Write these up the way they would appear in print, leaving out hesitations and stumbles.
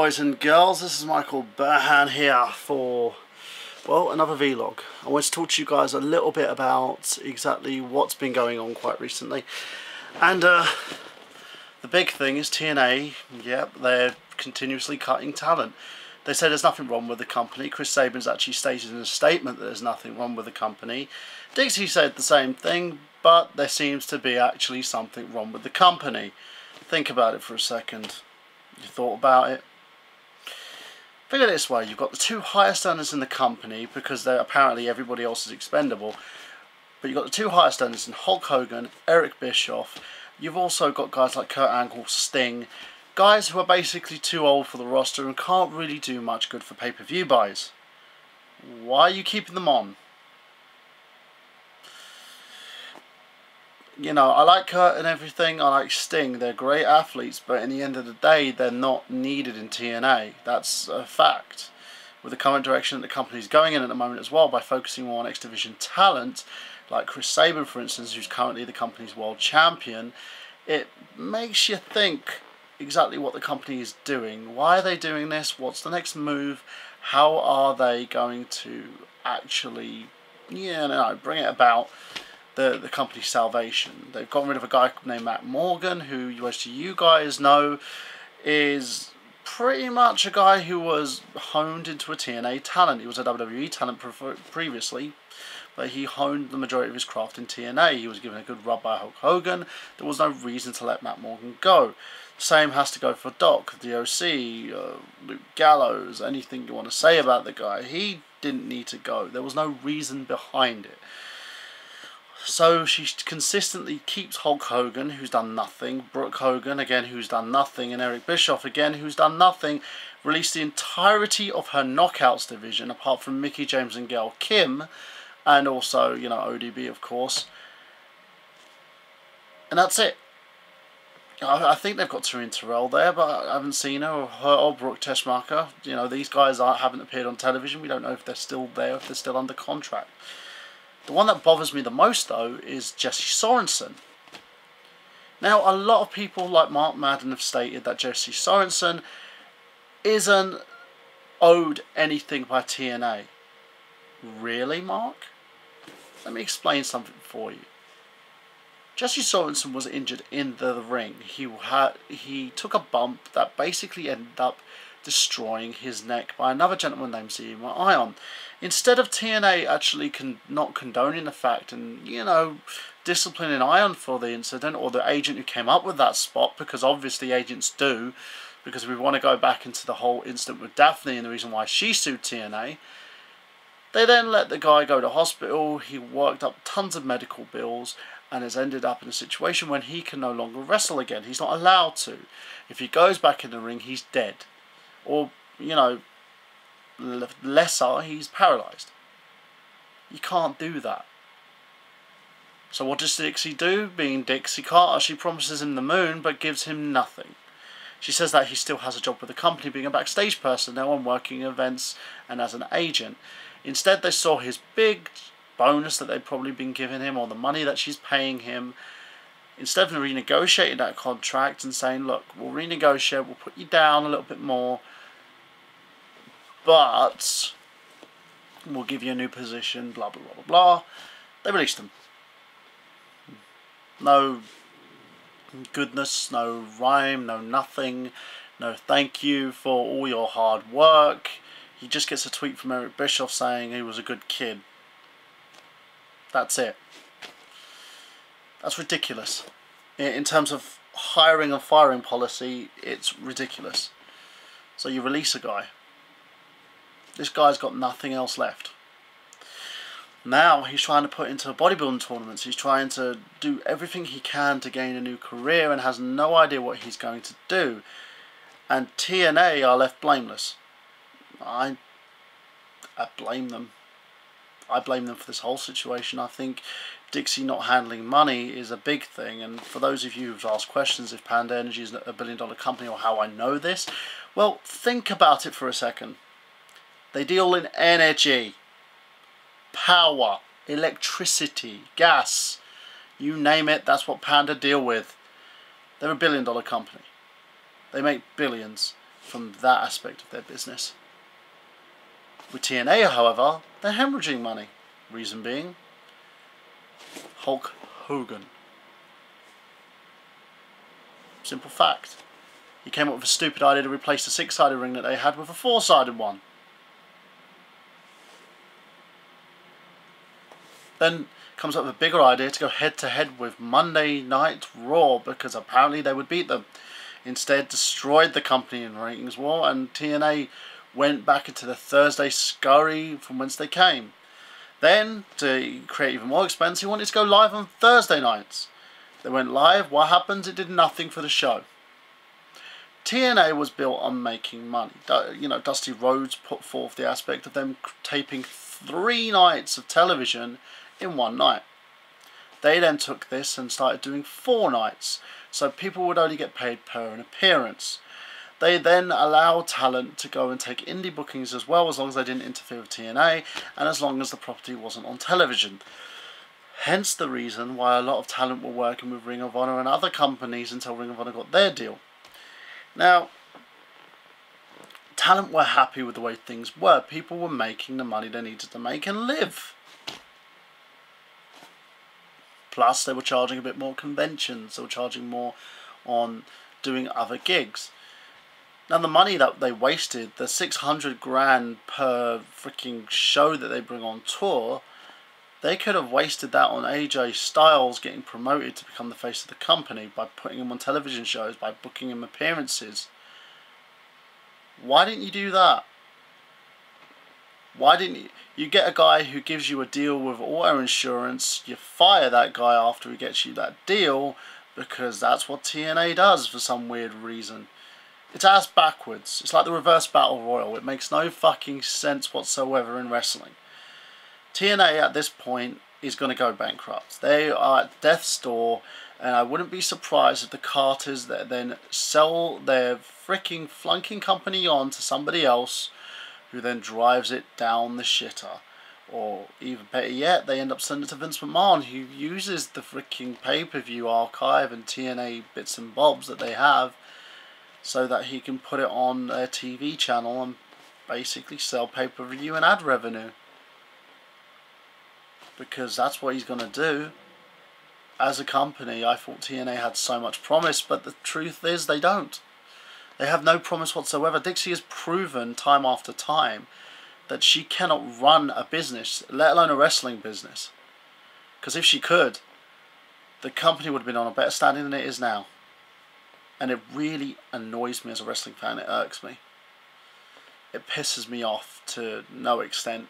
boys and girls, this is Michael Burhan here for, well, another vlog. I want to talk to you guys a little bit about exactly what's been going on quite recently. And the big thing is TNA, yep, they're continuously cutting talent. They say there's nothing wrong with the company. Chris Sabin's actually stated in a statement that there's nothing wrong with the company. Dixie said the same thing, but there seems to be actually something wrong with the company. Think about it for a second. You thought about it? Think of it this way, you've got the two highest earners in the company because they're apparently everybody else is expendable. But you've got the two highest earners in Hulk Hogan, Eric Bischoff. You've also got guys like Kurt Angle, Sting. Guys who are basically too old for the roster and can't really do much good for pay-per-view buys. Why are you keeping them on? You know, I like Kurt and everything, I like Sting, they're great athletes, but in the end of the day, they're not needed in TNA. That's a fact. With the current direction that the company's going in at the moment as well, by focusing more on X Division talent, like Chris Sabin for instance, who's currently the company's world champion, it makes you think exactly what the company is doing. Why are they doing this? What's the next move? How are they going to actually, bring it about the company's salvation? They've gotten rid of a guy named Matt Morgan, who, as you guys know, is pretty much a guy who was honed into a TNA talent. He was a WWE talent previously, but he honed the majority of his craft in TNA. He was given a good rub by Hulk Hogan. There was no reason to let Matt Morgan go. Same has to go for Doc, the OC, Luke Gallows, anything you want to say about the guy. He didn't need to go. There was no reason behind it. So she consistently keeps Hulk Hogan, who's done nothing, Brooke Hogan, again, who's done nothing, and Eric Bischoff, again, who's done nothing. Released the entirety of her Knockouts division, apart from Mickie James and Gail Kim, and also, ODB, of course. And that's it. I think they've got Taryn Terrell there, but I haven't seen her or Brooke Teschmacher. These guys haven't appeared on television. We don't know if they're still there, if they're still under contract. The one that bothers me the most, though, is Jesse Sorensen. Now, a lot of people like Mark Madden have stated that Jesse Sorensen isn't owed anything by TNA. Really, Mark? Let me explain something for you. Jesse Sorensen was injured in the ring. He took a bump that basically ended up destroying his neck by another gentleman named Zema Ion. Instead of TNA actually not condoning the fact and, disciplining Ion for the incident, or the agent who came up with that spot, because obviously agents do, because we want to go back into the whole incident with Daphne and the reason why she sued TNA, they then let the guy go to hospital. He worked up tons of medical bills and has ended up in a situation when he can no longer wrestle again. He's not allowed to. If he goes back in the ring, he's dead. Or, lesser, he's paralysed. You can't do that. So what does Dixie do? Being Dixie Carter, she promises him the moon but gives him nothing. She says that he still has a job with the company, being a backstage person now and working events and as an agent. Instead, they saw his big bonus that they'd probably been giving him, or the money that she's paying him. Instead of renegotiating that contract and saying, look, we'll renegotiate, we'll put you down a little bit more, but we'll give you a new position, blah, blah, blah, blah, blah. They released him. No goodness, no rhyme, no nothing, no thank you for all your hard work. He just gets a tweet from Eric Bischoff saying he was a good kid. That's it. That's ridiculous. In terms of hiring and firing policy, it's ridiculous. So you release a guy. This guy's got nothing else left. Now he's trying to put into bodybuilding tournaments. He's trying to do everything he can to gain a new career and has no idea what he's going to do. And TNA are left blameless. I blame them. I blame them for this whole situation. I think Dixie not handling money is a big thing. And for those of you who've asked questions if Panda Energy is $1 billion company or how I know this, well, think about it for a second. They deal in energy, power, electricity, gas, you name it, that's what Panda deal with. They're $1 billion company. They make billions. from that aspect of their business. With TNA, however, they're hemorrhaging money. Reason being, Hulk Hogan. Simple fact. He came up with a stupid idea to replace the 6-sided ring that they had with a 4-sided one. Then comes up with a bigger idea to go head to head with Monday Night Raw, because apparently they would beat them. Instead, destroyed the company in ratings war, and TNA went back into the Thursday scurry from whence they came. Then, to create even more expense, he wanted to go live on Thursday nights. They went live. What happens? It did nothing for the show. TNA was built on making money. You know, Dusty Rhodes put forth the aspect of them taping 3 nights of television in one night. They then took this and started doing 4 nights, so people would only get paid per an appearance. They then allowed talent to go and take indie bookings as well, as long as they didn't interfere with TNA, and as long as the property wasn't on television. Hence the reason why a lot of talent were working with Ring of Honor and other companies until Ring of Honor got their deal. Now, talent were happy with the way things were. People were making the money they needed to make and live. Plus, they were charging a bit more conventions. They were charging more on doing other gigs. Now, the money that they wasted, the 600 grand per freaking show that they bring on tour, they could have wasted that on AJ Styles getting promoted to become the face of the company by putting him on television shows, by booking him appearances. Why didn't you do that? Why didn't you get a guy who gives you a deal with auto insurance, you fire that guy after he gets you that deal, because that's what TNA does for some weird reason. It's ass backwards. It's like the reverse battle royal. It makes no fucking sense whatsoever in wrestling. TNA at this point is going to go bankrupt. They are at death's door, and I wouldn't be surprised if the Carters that then sell their freaking flunking company on to somebody else, who then drives it down the shitter. Or even better yet, they end up sending it to Vince McMahon, who uses the freaking pay-per-view archive and TNA bits and bobs that they have, so that he can put it on their TV channel and basically sell pay-per-view and ad revenue. Because that's what he's going to do. As a company, I thought TNA had so much promise, but the truth is they don't. They have no promise whatsoever. Dixie has proven time after time that she cannot run a business, let alone a wrestling business. Because if she could, the company would have been on a better standing than it is now. And it really annoys me as a wrestling fan. It irks me. It pisses me off to no extent.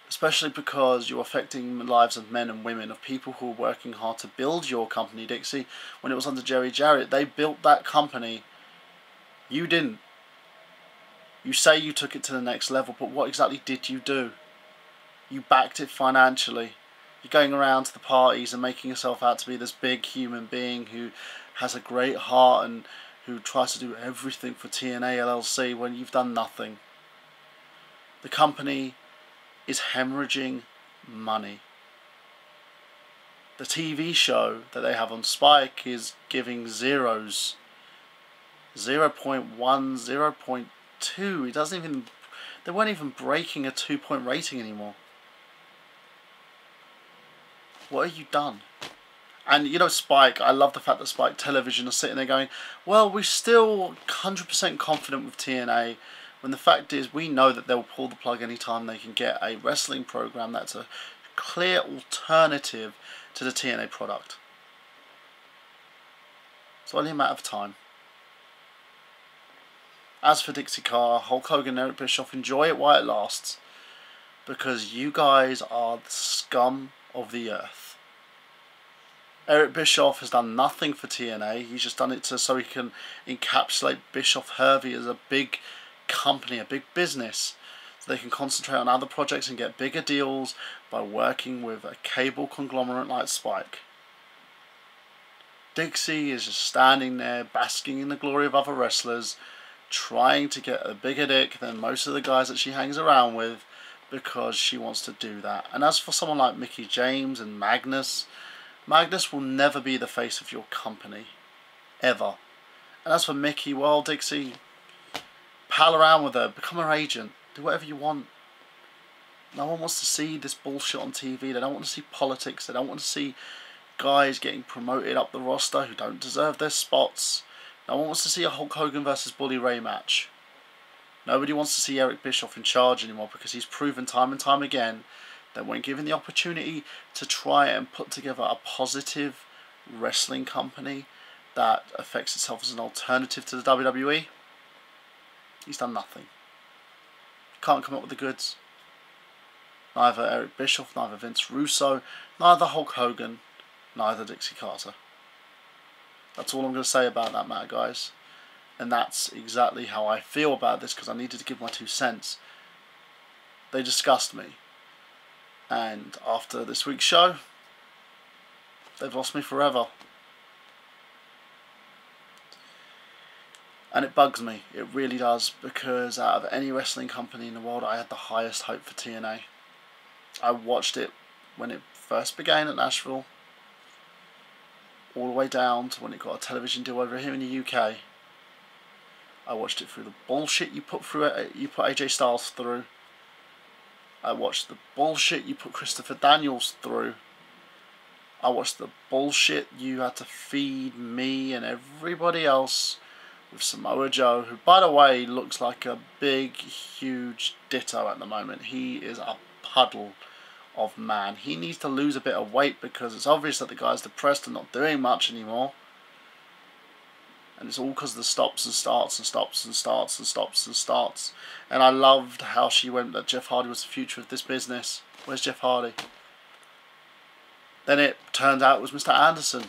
Especially because you're affecting the lives of men and women, of people who are working hard to build your company, Dixie. When it was under Jerry Jarrett, they built that company. You didn't. You say you took it to the next level, but what exactly did you do? You backed it financially. You're going around to the parties and making yourself out to be this big human being who has a great heart and who tries to do everything for TNA LLC when you've done nothing. The company is hemorrhaging money. The TV show that they have on Spike is giving zeros. 0.1, 0.2. It doesn't even. They weren't even breaking a 2-point rating anymore. What have you done? And you know, Spike, I love the fact that Spike Television are sitting there going, well, we're still 100% confident with TNA, when the fact is we know that they'll pull the plug anytime they can get a wrestling program that's a clear alternative to the TNA product. It's only a matter of time. As for Dixie Carr, Hulk Hogan and Eric Bischoff, enjoy it while it lasts, because you guys are the scum of the earth. Eric Bischoff has done nothing for TNA. He's just done it so he can encapsulate Bischoff Hervey as a big company, a big business, so they can concentrate on other projects and get bigger deals by working with a cable conglomerate like Spike. Dixie is just standing there basking in the glory of other wrestlers, trying to get a bigger dick than most of the guys that she hangs around with, because she wants to do that. And as for someone like Mickie James and Magnus will never be the face of your company. Ever. And as for Mickie, well, Dixie, pal around with her, become her agent, do whatever you want. No one wants to see this bullshit on TV. They don't want to see politics. They don't want to see guys getting promoted up the roster who don't deserve their spots. No one wants to see a Hulk Hogan versus Bully Ray match. Nobody wants to see Eric Bischoff in charge anymore, because he's proven time and time again that when given the opportunity to try and put together a positive wrestling company that affects itself as an alternative to the WWE, he's done nothing. Can't come up with the goods. Neither Eric Bischoff, neither Vince Russo, neither Hulk Hogan, neither Dixie Carter. That's all I'm going to say about that matter, guys. And that's exactly how I feel about this, because I needed to give my 2 cents. They disgust me. And after this week's show, they've lost me forever. And it bugs me. It really does, because out of any wrestling company in the world, I had the highest hope for TNA. I watched it when it first began at Nashville, all the way down to when it got a television deal over here in the UK. I watched it through the bullshit you put AJ Styles through. I watched the bullshit you put Christopher Daniels through. I watched the bullshit you had to feed me and everybody else with Samoa Joe, who, by the way, looks like a big, huge ditto at the moment. He is a puddle of man. He needs to lose a bit of weight, because it's obvious that the guy's depressed and not doing much anymore. And it's all because of the stops and starts and stops and starts and stops and starts. And I loved how she went that Jeff Hardy was the future of this business. Where's Jeff Hardy? Then it turned out it was Mr. Anderson,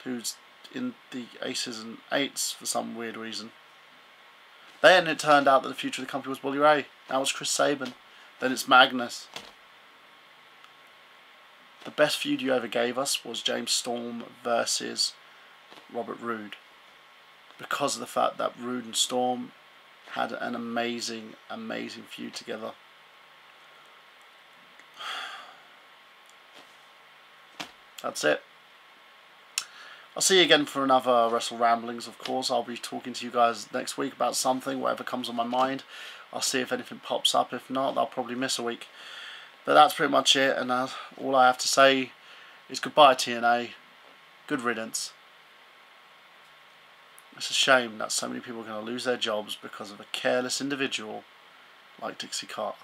who's in the Aces and Eights for some weird reason. Then it turned out that the future of the company was Bully Ray. Now it's Chris Sabin. Then it's Magnus. The best feud you ever gave us was James Storm versus Robert Roode, because of the fact that Roode and Storm had an amazing, amazing feud together. That's it. I'll see you again for another Wrestle Ramblings, of course. I'll be talking to you guys next week about something, whatever comes on my mind. I'll see if anything pops up. If not, I'll probably miss a week. But that's pretty much it, and all I have to say is goodbye, TNA. Good riddance. It's a shame that so many people are going to lose their jobs because of a careless individual like Dixie Carter.